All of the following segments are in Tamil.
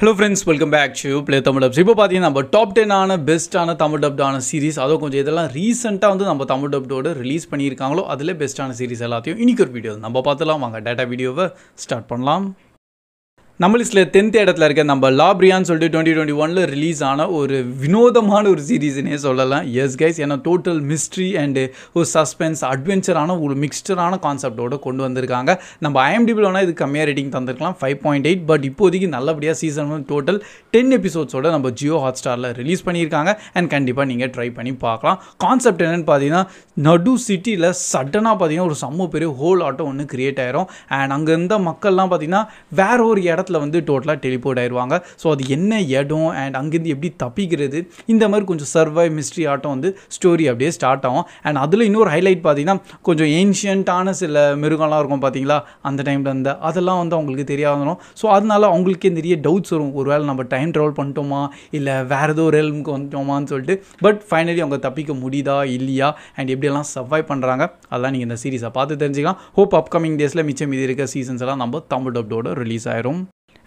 Hello friends, welcome back to Play Tamil Dubs. இப்போ பார்த்தீங்கன்னா நம்ம டாப் 10 ஆன பெஸ்ட்டான தமிழ் டப்டான சீரிஸ் அதுவும் கொஞ்சம் இதெல்லாம் ரீசெண்டாக வந்து நம்ம தமிழ் டப்டோட ரிலீஸ் பண்ணியிருக்காங்களோ அதில் பெஸ்ட்டான சீரிஸ் எல்லாத்தையும் இன்னைக்கு ஒரு வீடியோ நம்ம பார்த்துலாம். வாங்க டேட்டா வீடியோவை ஸ்டார்ட் பண்ணலாம். நம்ம லிஸ்ட்டில் 10th இடத்துல இருக்க நம்ம லா பிரியான்னு சொல்லிட்டு 2021 ரிலீஸ் ஆன ஒரு வினோதமான ஒரு சீரீஸ்னே சொல்லலாம். எஸ் கைஸ், ஏன்னா டோட்டல் மிஸ்ட்ரி அண்டு ஒரு சஸ்பென்ஸ் அட்வென்ச்சரான ஒரு மிக்ஸ்டரான கான்செப்டோடு கொண்டு வந்திருக்காங்க. நம்ம IMDbல வேணால் இது கம்மியாக ரேட்டிங் தந்திருக்கலாம் 5.8, பட் இப்போதைக்கு நல்லபடியாக சீசன் 1 டோட்டல் 10 எபிசோட்ஸோட நம்ம ஜியோ ஹாட்ஸ்டாரில் ரிலீஸ் பண்ணியிருக்காங்க. அண்ட் கண்டிப்பாக நீங்கள் ட்ரை பண்ணி பார்க்கலாம். கான்செப்ட் என்னென்னு பார்த்தீங்கன்னா, நடு சிட்டியில் சடனாக பார்த்தீங்கன்னா ஒரு செம்ம பெரிய ஹோல் ஆட்டம் ஒன்று கிரியேட் ஆயிரும். அண்ட் அங்கே இருந்த மக்கள்லாம் பார்த்தீங்கன்னா வேற ஒரு இடத்துல வந்து டோட்டலாக டெலிபோர்ட் ஆயிடுவாங்க. ஸோ அது என்ன இடம் அண்ட் அங்கேருந்து எப்படி தப்பிக்கிறது, இந்த மாதிரி கொஞ்சம் சர்வை மிஸ்ட்ரி ஆட்டம் வந்து ஸ்டோரி அப்படியே ஸ்டார்ட் ஆகும். அண்ட் அதில் இன்னொரு ஹைலைட் பார்த்தீங்கன்னா, கொஞ்சம் ஏன்ஷியன்ட்டான சில மிருகம்லாம் இருக்கும் பார்த்தீங்களா அந்த டைமில் இருந்த, அதெல்லாம் வந்து அவங்களுக்கு தெரியாதணும். ஸோ அதனால அவங்களுக்கே நிறைய டவுட்ஸ் வரும், ஒரு வேளை நம்ம டைம் ட்ராவல் பண்ணிட்டோமா இல்லை வேறு ஏதோ ஒரு ரெல்முக்கு வந்துட்டோமான்னு சொல்லிட்டு. பட் ஃபைனலி அவங்க தப்பிக்க முடியுதா இல்லையா அண்ட் எப்படியெல்லாம் சர்வைவ் பண்ணுறாங்க அதெல்லாம் நீங்கள் இந்த சீரீஸை பார்த்து தெரிஞ்சுக்கலாம். ஹோப் அப்கமிங் டேஸில் மிச்சம் மீதி இருக்க சீசன்ஸ் எல்லாம் நம்ம தமிழ் டப்டோட ரிலீஸ் ஆயிரும்.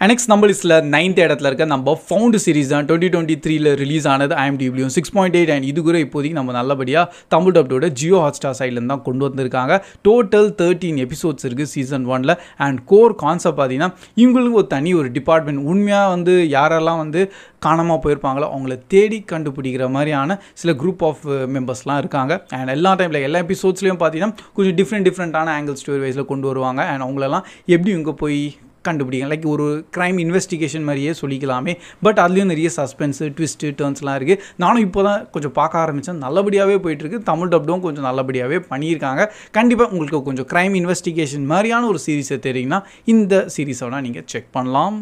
நெக்ஸ்ட் நம்ம லிஸ்ட்டில் 9th இடத்துல இருக்க நம்ம ஃபவுண்ட் சீரிஸ் தான் 2023 ரிலீஸ் ஆனது. IMDbலையும் 6.8 அண்ட் இது கூட இப்போதைக்கு நம்ம நல்லபடியாக தமிழ் டப்டோட ஜியோ ஹாட்ஸ்டார் சைட்லேருந்து தான் கொண்டு வந்திருக்காங்க. டோட்டல் 13 எபிசோட்ஸ் இருக்குது சீசன் 1. அண்ட் கோர் கான்செப்ட் பார்த்தீங்கன்னா, இவங்களுக்கு ஒரு தனி ஒரு டிபார்ட்மெண்ட், உண்மையாக வந்து யாரெல்லாம் வந்து காணாமல் போயிருப்பாங்களோ அவங்கள தேடி கண்டுபிடிக்கிற மாதிரியான சில குரூப் ஆஃப் மெம்பர்ஸ்லாம் இருக்காங்க. அண்ட் எல்லா டைமில் எல்லா எபிசோட்ஸ்லையும் பார்த்தீங்கன்னா கொஞ்சம் டிஃப்ரெண்ட்டான ஆங்கிள் ஸ்டோரி வைஸில் கொண்டு வருவாங்க. அண்ட் அவங்களெல்லாம் எப்படி இங்கே போய் கண்டுபிடிக்கும், லைக் ஒரு க்ரைம் இன்வெஸ்டிகேஷன் மாதிரியே சொல்லிக்கலாமே. பட் அதுலேயும் நிறைய சஸ்பென்ஸு ட்விஸ்ட்டு டர்ன்ஸ்லாம் இருக்குது. நானும் இப்போ தான் கொஞ்சம் பார்க்க ஆரம்பித்தேன், நல்லபடியாகவே போயிட்டுருக்கு. தமிழ் டப்டும் கொஞ்சம் நல்லபடியாகவே பண்ணியிருக்காங்க. கண்டிப்பாக உங்களுக்கு கொஞ்சம் க்ரைம் இன்வெஸ்டிகேஷன் மாதிரியான ஒரு சீரீஸை தெரியுங்கன்னா இந்த சீரீஸோட நீங்கள் செக் பண்ணலாம்.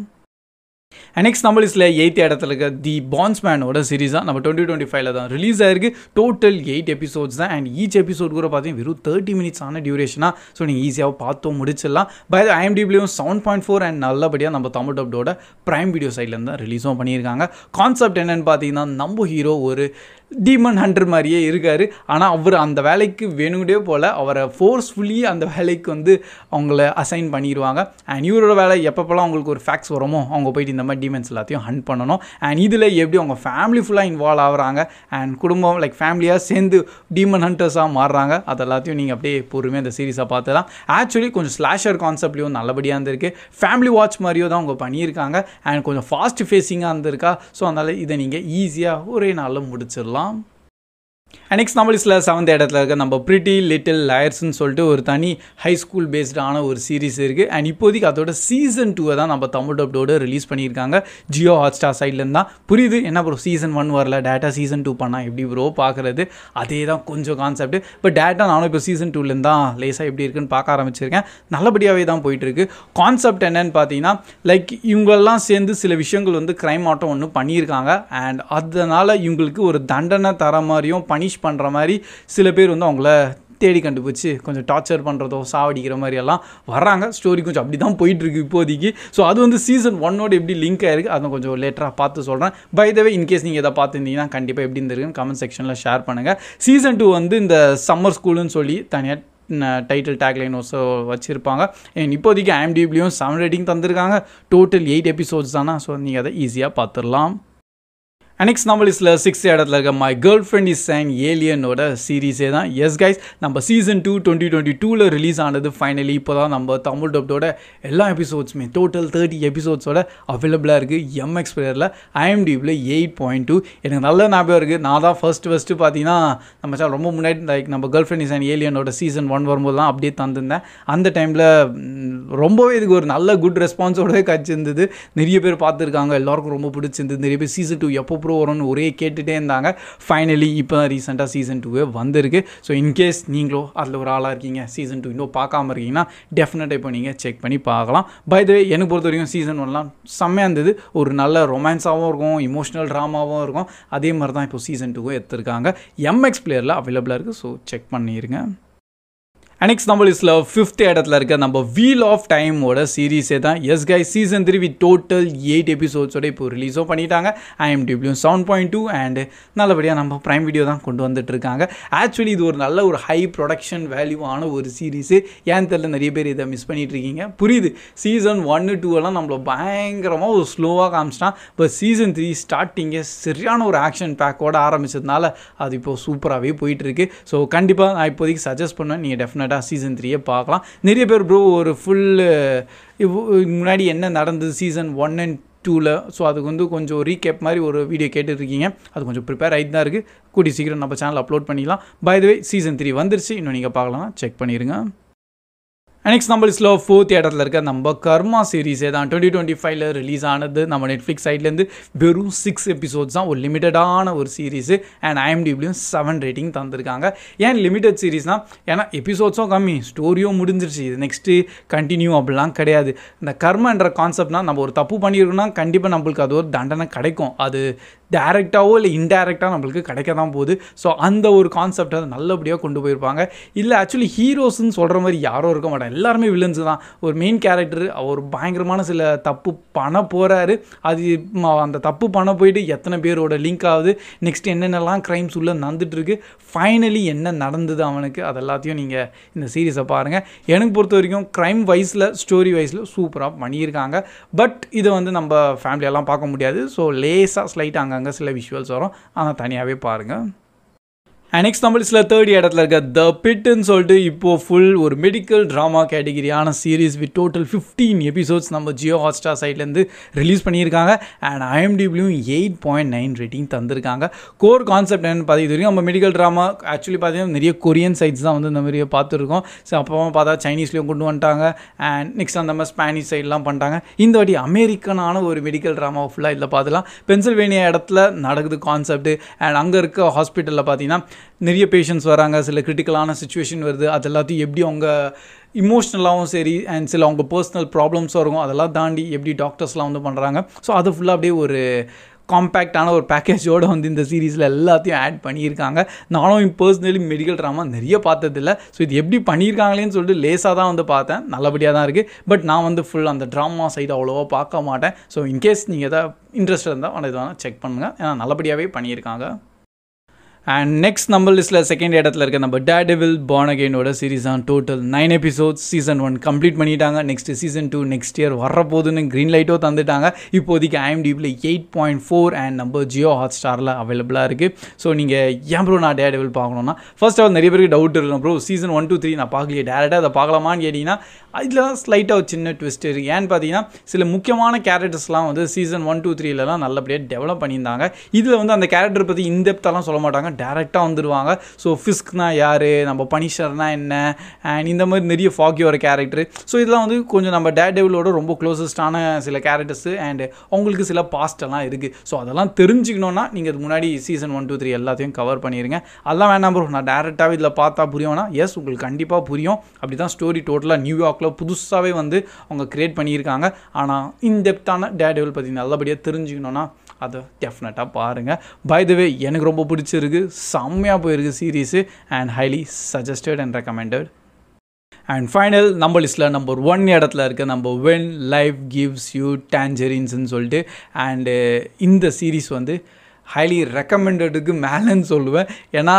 நெக்ஸ்ட் நம்ம லிஸ்ட்டில் 8th இடத்துல இருக்க தி பாண்ட்ஸ்மேனோட சீரீஸ் தான் நம்ம 2025 தான் ரிலீஸ் ஆயிருக்கு. டோட்டல் 8 எபிசோட்ஸ் தான். அண்ட் ஈச் எபிசோட் கூட பார்த்தீங்கன்னா வெறும் 30 minutes ஆன டியூரேஷனாக. ஸோ நீங்கள் ஈஸியாக பார்த்தோம் முடிச்சிடலாம். பை IMDbலையும் 7.4 அண்ட் நல்லபடியாக நம்ம தமிழ் டப்டோட பிரைம் வீடியோ சைட்லேருந்து தான் ரிலீஸும் பண்ணியிருக்காங்க. கான்செப்ட் என்னென்னு பார்த்தீங்கன்னா, நம்ம ஹீரோ ஒரு டீமன் ஹண்டர் மாதிரியே இருக்கார். ஆனால் அவர் அந்த வேலைக்கு வேணுங்கிட்டே போல் அவரை ஃபோர்ஸ்ஃபுல்லி அந்த வேலைக்கு வந்து அவங்கள அசைன் பண்ணிடுவாங்க. அண்ட் இவரோட வேலை எப்பப்போலாம் அவங்களுக்கு ஒரு ஃபேக்ட்ஸ் வருமோ அவங்க போயிட்டு இந்த மாதிரி டீமன்ஸ் எல்லாத்தையும் ஹண்ட் பண்ணணும். அண்ட் இதில் எப்படி அவங்க ஃபேமிலி ஃபுல்லாக இன்வால்வ் ஆகுறாங்க அண்ட் குடும்பம் லைக் ஃபேமிலியாக சேர்ந்து டீமன் ஹண்டர்ஸாக மாறுறாங்க. அது எல்லாத்தையும் நீங்கள் அப்படியே பொறுமையாக இந்த சீரீஸாக பார்த்துலாம். ஆக்சுவலி கொஞ்சம் ஸ்லாஷர் கான்செப்ட்லையும் நல்லபடியாக இருந்திருக்கு. ஃபேமிலி வாட்ச் மாதிரியோ தான் அவங்க பண்ணியிருக்காங்க. அண்ட் கொஞ்சம் ஃபாஸ்ட் ஃபேஸிங்காக இருந்திருக்கா. ஸோ அதனால் இதை நீங்கள் ஈஸியாக ஒரே நாளில் முடிச்சிடலாம். நெக்ஸ்ட் நம்ம லிஸ்ட்டில் 7th இடத்துல இருக்க நம்ம பிரிட்டி லிட்டில் லயர்ஸ்ன்னு சொல்லிட்டு ஒரு தனி ஹை ஸ்கூல் பேஸ்டான ஒரு சீரீஸ் இருக்குது. அண்ட் இப்போதைக்கு அதோட சீசன் 2 தான் நம்ம தமிழ் டப்டோட ரிலீஸ் பண்ணியிருக்காங்க ஜியோ ஹாட்ஸ்டார் சைட்லேருந்து தான். புரியுது என்ன ப்ரோ சீசன் 1 வரல, டேட்டா சீசன் 2 பண்ணால் எப்படி ப்ரோ பார்க்குறது, அதே தான் கொஞ்சம் கான்செப்ட். பட் டேட்டா நானும் இப்போ சீசன் 2லேருந்து தான் லேஸாக எப்படி இருக்குன்னு பார்க்க ஆரம்பிச்சிருக்கேன். நல்லபடியாகவே தான் போயிட்டுருக்கு. கான்செப்ட் என்னன்னு பார்த்தீங்கன்னா, லைக் இவங்களெல்லாம் சேர்ந்து சில விஷயங்கள் வந்து க்ரைம் ஆட்டம் ஒன்று பண்ணியிருக்காங்க. அண்ட் அதனால் இவங்களுக்கு ஒரு தண்டனை தர மாதிரியும் பனிஷ் பண்ணுற மாதிரி சில பேர் வந்து அவங்கள தேடி கண்டுபிடிச்சி கொஞ்சம் டார்ச்சர் பண்ணுறதோ சாவடிக்கிற மாதிரி எல்லாம் வர்றாங்க. ஸ்டோரி கொஞ்சம் அப்படி தான் போயிட்டுருக்கு இப்போதைக்கு. ஸோ அது வந்து சீசன் 1ஓட எப்படி லிங்க் ஆயிருக்கு அதை கொஞ்சம் லேட்டராக பார்த்து சொல்கிறேன். பை த வே இன்கேஸ் நீங்கள் எதை பார்த்துருந்தீங்கன்னா கண்டிப்பாக எப்படி இருந்திருக்குன்னு கமெண்ட் செக்ஷனில் ஷேர் பண்ணுங்கள். சீசன் 2 வந்து இந்த சம்மர் ஸ்கூலுன்னு சொல்லி தனியாக டைட்டில் டேக்லைன் ஓசோ வச்சுருப்பாங்க. இப்போதைக்கு IMDbலையும் 7 ரேட்டிங் தந்திருக்காங்க. டோட்டல் 8 எபிசோட்ஸ் தானே. ஸோ நீங்கள் அதை ஈஸியாக பார்த்துடலாம். நெக்ஸ்ட் நம்ம லிஸ்ட்டில் 6th இடத்துல இருக்க my girlfriend is an ஏலியனோட சீரீஸே தான். எஸ் கைஸ், நம்ம சீசன் 2 2022 ரிலீஸ் ஆனது. ஃபைனலி இப்போ தான் நம்ம தமிழ் டப்டோட எல்லா எபிசோட்ஸுமே டோட்டல் 30 எபிசோட்ஸோட அவைலபிளாக இருக்குது MX பிளேயரில். IMDbல 8.2. எனக்கு நல்ல ஞாபகம் இருக்குது. நான் தான் ஃபஸ்ட்டு பார்த்தீங்கன்னா நம்ம சேனல் ரொம்ப முன்னாடி லைக் நம்ம கேர்ள் ஃப்ரெண்ட் இஸ் அன் ஏலியனோட சீசன் 1 வரும்போது தான் அப்படியே தந்திருந்தேன். அந்த டைமில் ரொம்பவே இதுக்கு ஒரு நல்ல குட் ரெஸ்பான்ஸோடவே கிடச்சிருந்தது. நிறைய பேர் பார்த்துருக்காங்க, எல்லாருக்கும் ரொம்ப பிடிச்சிருந்தது. நிறைய பேர் சீசன் 2 எப்போ ப்ரோ வரும்னு ஒரே கேட்டுகிட்டே இருந்தாங்க. ஃபைனலி இப்போ தான் ரீசெண்டாக சீசன் 2 வந்திருக்கு. ஸோ இன்கேஸ் நீங்களோ அதில் ஒரு ஆளாக இருக்கீங்க, சீசன் 2 இன்னும் பார்க்காம இருக்கீங்கன்னா டெஃபினட்டாக இப்போ நீங்கள் செக் பண்ணி பார்க்கலாம். பை த வே எனக்கு பொறுத்த வரைக்கும் சீசன் 1லாம் செம்மையாக இருந்தது. ஒரு நல்ல ரொமான்ஸாகவும் இருக்கும், இமோஷனல் ட்ராமாவும் இருக்கும். அதே மாதிரி தான் இப்போ சீசன் 2 எடுத்திருக்காங்க. MX பிளேயரில் அவைலபிளாக இருக்குது. ஸோ செக் பண்ணிடுங்க. நெக்ஸ்ட் நம்ம லிஸ்ட்டில் 5th இடத்துல இருக்க நம்ம வீல் ஆஃப் டைமோட சீரீஸே தான். எஸ் கை சீசன் 3 வித் டோட்டல் 8 எபிசோட்ஸோட இப்போ ரிலீஸும் பண்ணிட்டாங்க. IMDbலையும் 7.2 அண்ட் நல்லபடியாக நம்ம ப்ரைம் வீடியோ தான் கொண்டு வந்துட்டு இருக்காங்க. ஆக்சுவலி இது ஒரு நல்ல ஒரு ஹை ப்ரொடக்ஷன் வேல்யூவான ஒரு சீரீஸு. ஏன் தெரியல நிறைய பேர் இதை மிஸ் பண்ணிட்டு இருக்கீங்க. புரியுது, சீசன் 1, 2 எல்லாம் நம்மள பயங்கரமாக ஒரு ஸ்லோவாக காமிச்சிட்டான். இப்போ சீசன் 3 ஸ்டார்டிங்கே சரியான ஒரு ஆக்ஷன் பேக்கோட ஆரம்பிச்சதுனால அது இப்போது சூப்பராகவே போயிட்டுருக்கு. ஸோ கண்டிப்பாக நான் இப்போதைக்கு சஜஸ்ட் பண்ணுவேன், நீங்கள் டெஃபினட்டாக சீசன் 3 பார்க்கலாம். நிறைய பேர் ப்ரோ ஒரு ஃபுல் முன்னாடி என்ன நடந்தது சீசன் 1 and 2ல், ஸோ அதுக்கு வந்து கொஞ்சம் ரீகேப் மாதிரி ஒரு வீடியோ கேட்டுருக்கீங்க. அது கொஞ்சம் ப்ரிப்பேர் ஆகிட்டு தான் இருக்குது. கூடி சீக்கிரம் நம்ம சேனல் அப்லோட் பண்ணிடலாம். பை த வே சீசன் 3 வந்துருச்சு, இன்னும் நீங்கள் பார்க்கலாம், செக் பண்ணிடுங்க. நெக்ஸ்ட் நம்ம லிஸ்ட்டில் 4th இடத்துல இருக்க நம்ம கர்மா சீரீஸே தான். 2025 ரிலீஸ் ஆனது. நம்ம நெட்ஃப்ளிக்ஸ் சைட்லேருந்து வெறும் 6 எபிசோட்ஸ் தான், ஒரு லிமிட்டடான ஒரு சீரீஸு. அண்ட் IMDbலையும் 7 ரேட்டிங் தந்திருக்காங்க. ஏன் லிமிட்டட் சீரீஸ்னால், ஏன்னா எபிசோட்ஸும் கம்மி, ஸ்டோரியும் முடிஞ்சிருச்சு, இது நெக்ஸ்ட்டு கண்டினியூ அப்படிலாம் கிடையாது. இந்த கர்மன்ற கான்செப்ட்னால் நம்ம ஒரு தப்பு பண்ணியிருக்கோம்னா கண்டிப்பாக நம்மளுக்கு அது ஒரு தண்டனை கிடைக்கும். அது டேரெக்டாகவோ இல்லை இன்டேரக்டாக நம்மளுக்கு கிடைக்க தான் போகுது. ஸோ அந்த ஒரு கான்செப்டை நல்லபடியாக கொண்டு போயிருப்பாங்க. இல்லை ஆக்சுவலி ஹீரோஸ்ன்னு சொல்கிற மாதிரி யாரும் இருக்க மாட்டாங்க, எல்லாருமே வில்லன்ஸ் தான். ஒரு மெயின் கேரக்டர் அவர் பயங்கரமான சில தப்பு பண்ண போகிறாரு, அது அந்த தப்பு பண்ண போயிட்டு எத்தனை பேரோட லிங்க் ஆகுது, நெக்ஸ்ட் என்னென்னலாம் க்ரைம்ஸ் உள்ளே நடந்துகிட்ருக்கு, ஃபைனலி என்ன நடந்தது அவனுக்கு, அது எல்லாத்தையும் நீங்கள் இந்த சீரீஸை பாருங்கள். எனக்கு பொறுத்த வரைக்கும் க்ரைம் வைஸில் ஸ்டோரி வைஸில் சூப்பராக பண்ணியிருக்காங்க. பட் இதை வந்து நம்ம ஃபேமிலியெல்லாம் பார்க்க முடியாது. ஸோ லேஸாக ஸ்லைட் அங்கே சில விஷுவல்ஸ் வரும், ஆனால் தனியாகவே பாருங்கள். நெக்ஸ்ட் நம்ம லிஸ்ட்டில் 3rd இடத்துல இருக்க த பிட்னு சொல்லிட்டு இப்போது ஃபுல் ஒரு மெடிக்கல் ட்ராமா கேட்டகிரியான சீரீஸ் வித் டோட்டல் 15 எபிசோட்ஸ் நம்ம ஜியோ ஹாட்ஸ்டார் சைட்லேருந்து ரிலீஸ் பண்ணியிருக்காங்க. அண்ட் IMDbலையும் 8.9 ரேட்டிங் தந்திருக்காங்க. கோர் கான்செப்ட் என்னென்னு பார்த்து இது வரைக்கும் நம்ம மெடிக்கல் ட்ராமா ஆக்சுவலி பார்த்தீங்கன்னா நிறைய கொரியன் சைட்ஸ் தான் வந்து இந்த மாதிரி பார்த்துருக்கோம். ஸோ அப்புறமா பார்த்தா சைனீஸ்லேயும் கொண்டு வந்துட்டாங்க. அண்ட் நெக்ஸ்ட் அந்த மாதிரி ஸ்பானிஷ் சைட்லாம் பண்ணிட்டாங்க. இந்த வாட்டி அமெரிக்கனான ஒரு மெடிக்கல் ட்ராமா ஃபுல்லாக இதில் பார்த்துலாம். பென்சில்வேனியா இடத்துல நடக்குது கான்செப்ட். அண்ட் அங்கே இருக்க ஹாஸ்பிட்டலில் பார்த்தீங்கன்னா நிறைய பேஷண்ட்ஸ் வராங்க, சில கிரிட்டிக்கலான சுச்சுவேஷன் வருது, அது எல்லாத்தையும் எப்படி அவங்க இமோஷ்னலாகவும் சரி அண்ட் சில அவங்க பர்சனல் ப்ராப்ளம்ஸும் இருக்கும், அதெல்லாம் தாண்டி எப்படி டாக்டர்ஸ்லாம் வந்து பண்ணுறாங்க. ஸோ அது ஃபுல்லாக அப்படியே ஒரு காம்பேக்டான ஒரு பேக்கேஜோடு வந்து இந்த சீரீஸில் எல்லாத்தையும் ஆட் பண்ணியிருக்காங்க. நானும் பர்சனலி மெடிக்கல் ட்ராமா நிறைய பார்த்ததில்லை. ஸோ இது எப்படி பண்ணியிருக்காங்களேன்னு சொல்லிட்டு லேஸாக தான் வந்து பார்த்தேன், நல்லபடியாக தான் இருக்குது. பட் நான் வந்து ஃபுல் அந்த ட்ராமா சைடு அவ்வளோவா பார்க்க மாட்டேன். ஸோ இன்கேஸ் நீங்கள் எதாவது இன்ட்ரெஸ்ட் இருந்தால் ஆனால் இது வேணால் செக் பண்ணுங்கள், ஏன்னா நல்லபடியாகவே பண்ணியிருக்காங்க. அண்ட் நெக்ஸ்ட் நம்ம லிஸ்ட்டில் 2nd இடத்துல இருக்க நம்ம டேர்டெவில் பார்ன் அகெயினோட சீரீஸ் தான். Total 9 episodes. சீசன் 1 கம்ப்ளீட் பண்ணிட்டாங்க. நெக்ஸ்ட் சீசன் 2 நெக்ஸ்ட் இயர் வரப்போகுதுன்னு க்ரீன் லைட்டோ தந்துட்டாங்க. இப்போதைக்கு IMDbல 8.4 அண்ட் நம்ம ஜியோ ஹாட்ஸ்டாரில் அவைலபிளாக இருக்குது. ஸோ நீங்கள் ஏன் ப்ரோ நான் டேர்டெவில் பார்க்கணுன்னா, ஃபர்ஸ்ட் ஆஃப் ஆல் நிறைய பேருக்கு டவுட் இருக்கும், ப்ரோ சீசன் 1, 2, 3 நான் பார்க்கலையே, டேரெக்டாக அதை பார்க்கலாமான்னு கேட்டிங்கன்னா அதில் தான் ஸ்லைட்டாக ஒரு சின்ன ட்விஸ்ட் இருக்குது. ஏன்னு பார்த்தீங்கன்னா சில முக்கியமான கேரக்டர்ஸ்லாம் வந்து சீசன் 1, 2, 3லலாம் நல்லபடியாக டெவலப் பண்ணியிருந்தாங்க. இதில் வந்து அந்த கேரக்டர் பற்றி இன்டெப்த்தாலாம் சொல்ல மாட்டாங்க, டேரெக்டாக வந்துடுவாங்க. ஸோ ஃபிஸ்க்னா யார், நம்ம பனிஷர்னா என்ன, அண்ட் இந்த மாதிரி நிறைய ஃபாகி ஒரு கேரக்டர். ஸோ இதெல்லாம் வந்து கொஞ்சம் நம்ம டேர்டெவிலோட ரொம்ப க்ளோசஸ்டான சில கேரக்டர்ஸு அண்ட் அவங்களுக்கு சில பாஸ்டெல்லாம் இருக்குது. ஸோ அதெல்லாம் தெரிஞ்சுக்கணுன்னா நீங்கள் அது முன்னாடி சீசன் 1, 2, 3 எல்லாத்தையும் கவர் பண்ணிடுங்க. அதெல்லாம் வேணாம் ப்ரோ நான் டேரெக்டாகவே இதில் பார்த்தா புரியும்னா, எஸ் உங்களுக்கு கண்டிப்பாக புரியும். அப்படி தான் ஸ்டோரி டோட்டலாக நியூயார்க்கில் புதுசாகவே வந்து அவங்க க்ரியேட் பண்ணியிருக்காங்க. ஆனால் இன்டெப்த்தான டேர்டெவில் பற்றி நல்லபடியாக தெரிஞ்சுக்கணுன்னா அதை டெஃபினட்டாக பாருங்கள். பை த வே எனக்கு ரொம்ப பிடிச்சிருக்கு, செம்மையாக போயிருக்கு series and highly suggested and recommended. And final நம்ம லிஸ்ட்டில் நம்பர் 1 இடத்துல இருக்க நம்ம வென் லைஃப் கிவ்ஸ் யூ டேஞ்சரின்ஸ்ன்னு சொல்லிட்டு. அண்டு இந்த சீரீஸ் வந்து ஹைலி ரெக்கமெண்டடுக்கு மேலேன்னு சொல்லுவேன். ஏன்னா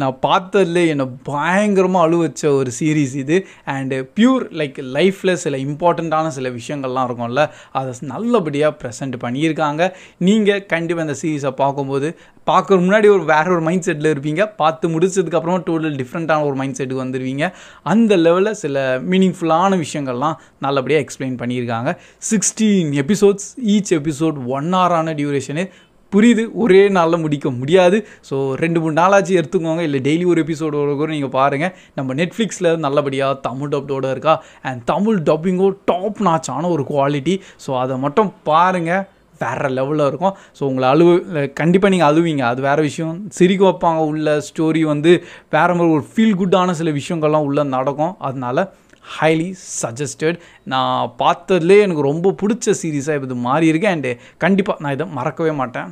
நான் பார்த்ததில் என்னை பயங்கரமாக அழுவ வச்ச ஒரு சீரீஸ் இது. அண்டு பியூர் லைக் லைஃப்பில் சில இம்பார்ட்டண்ட்டான சில விஷயங்கள்லாம் இருக்கும்ல, அதை நல்லபடியாக ப்ரெசென்ட் பண்ணியிருக்காங்க. நீங்கள் கண்டிப்பாக இந்த சீரீஸை பார்க்கும்போது பார்க்குற முன்னாடி வேறு ஒரு மைண்ட் செட்டில் இருப்பீங்க, பார்த்து முடிச்சதுக்கப்புறமா டோட்டல் டிஃப்ரெண்ட்டான ஒரு மைண்ட் செட்டுக்கு வந்துடுவீங்க. அந்த லெவலில் சில மீனிங்ஃபுல்லான விஷயங்கள்லாம் நல்லபடியாக எக்ஸ்பிளைன் பண்ணியிருக்காங்க. 16 episodes, each episode 1 hour duration. புரியுது, ஒரே நாளில் முடிக்க முடியாது. ஸோ 2-3 நாளாச்சு எடுத்துக்கோங்க, இல்லை டெய்லி ஒரு எபிசோடோட கூட நீங்கள் பாருங்கள். நம்ம நெட்ஃப்ளிக்ஸில் நல்லபடியாக தமிழ் டப்டோடு இருக்கா அண்ட் தமிழ் டப்பிங்கோ டாப் நாச்சான ஒரு குவாலிட்டி. ஸோ அதை மட்டும் பாருங்கள், வேறு லெவலில் இருக்கும். ஸோ உங்களை கண்டிப்பாக நீங்கள் அழுவீங்க, அது வேறு விஷயம். சிரிக்க வைப்பாங்க, உள்ள ஸ்டோரி வந்து வேறு மாதிரி ஒரு ஃபீல் குட்டான சில விஷயங்கள்லாம் உள்ளே நடக்கும். அதனால ஹைலி சஜஸ்டட். நான் பார்த்ததுலே எனக்கு ரொம்ப பிடிச்ச சீரீஸாக இது மாறி இருக்கு. அண்டு கண்டிப்பாக நான் இதை மறக்கவே மாட்டேன்.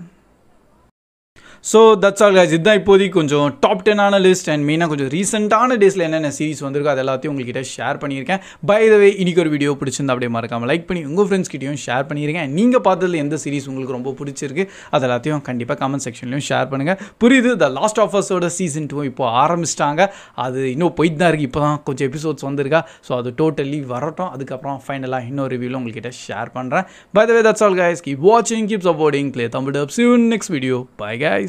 So that's all guys. இதுதான் இப்போதைக்கு கொஞ்சம் டாப் 10 லிஸ்ட் அண்ட் மெயினாக கொஞ்சம் ரீசெண்டான டேஸில் என்னென்ன சீரிஸ் வந்திருக்கோ அது எல்லாத்தையும் உங்கள்கிட்ட ஷேர் பண்ணியிருக்கேன். பை த வே, இன்னைக்கு ஒரு வீடியோ பிடிச்சிருந்தா அப்படியே மறக்காமல் லைக் பண்ணி உங்கள் ஃப்ரெண்ட்ஸ் கிட்டையும் ஷேர் பண்ணியிருக்கேன். நீங்கள் பார்த்ததில் எந்த சீரிஸ் உங்களுக்கு ரொம்ப பிடிச்சிருக்கு அது எல்லாத்தையும் கண்டிப்பாக கமெண்ட் செக்ஷன்லையும் ஷேர் பண்ணுங்கள். புரியுது, த லாஸ்ட் ஆஃப் அஸோட சீசன் 2 இப்போ ஆரம்பிச்சிட்டாங்க. அது இன்னும் போயிட்டு தான் இருக்குது. இப்போ தான் கொஞ்சம் எபிசோட்ஸ் வந்திருக்கா. ஸோ அது டோட்டலி வரட்டும். அதுக்கப்புறம் ஃபைனலாக இன்னொரு ரிவ்யூவில் உங்கள்கிட்ட ஷேர் பண்ணுறேன். By the way, that's all guys. Keep வாட்சிங், keep supporting Play Tamil Dub. See you in next video. Bye guys.